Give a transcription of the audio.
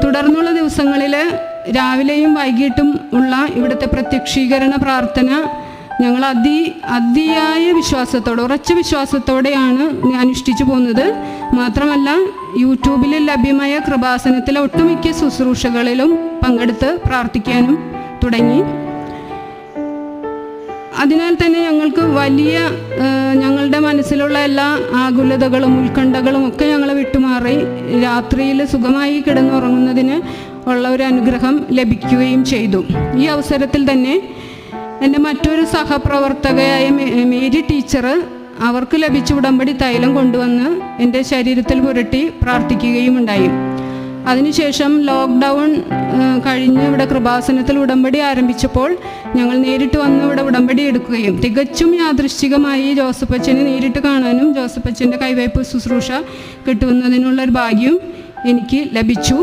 തുടർന്നുള്ള ദിവസങ്ങളിൽ രാവിലെയും വൈകിട്ടും ഉള്ള ഇവിടുത്തെ പ്രത്യക്ഷീകരണ പ്രാർത്ഥന ഞങ്ങൾ അതിയായ വിശ്വാസത്തോടെ, ഉറച്ച വിശ്വാസത്തോടെയാണ് അനുഷ്ഠിച്ചു പോകുന്നത്. മാത്രമല്ല, യൂട്യൂബിൽ ലഭ്യമായ കൃപാസനത്തിലെ ഒട്ടുമിക്ക ശുശ്രൂഷകളിലും പങ്കെടുത്ത് പ്രാർത്ഥിക്കാനും തുടങ്ങി. അതിനാൽ തന്നെ ഞങ്ങൾക്ക് വലിയ ഞങ്ങളുടെ മനസ്സിലുള്ള എല്ലാ ആകുലതകളും ഉത്കണ്ഠകളും ഒക്കെ ഞങ്ങളെ വിട്ടുമാറി രാത്രിയിൽ സുഖമായി കിടന്നുറങ്ങുന്നതിന് ഉള്ള ഒരു അനുഗ്രഹം ലഭിക്കുകയും ചെയ്തു. ഈ അവസരത്തിൽ തന്നെ എൻ്റെ മറ്റൊരു സഹപ്രവർത്തകയായ മേരി ടീച്ചർ അവർക്ക് ലഭിച്ച ഉടമ്പടി തൈലം കൊണ്ടുവന്ന് എൻ്റെ ശരീരത്തിൽ പുരട്ടി പ്രാർത്ഥിക്കുകയും ഉണ്ടായി. അതിനുശേഷം ലോക്ക്ഡൗൺ കഴിഞ്ഞ് ഇവിടെ കൃപാസനത്തിൽ ഉടമ്പടി ആരംഭിച്ചപ്പോൾ ഞങ്ങൾ നേരിട്ട് വന്ന് ഇവിടെ ഉടമ്പടി എടുക്കുകയും തികച്ചും യാദൃശ്ചികമായി ജോസഫച്ചനെ നേരിട്ട് കാണാനും ജോസഫച്ചൻ്റെ കൈവയ്പ് ശുശ്രൂഷ കിട്ടുന്നതിനുള്ളൊരു ഭാഗ്യം എനിക്ക് ലഭിച്ചു.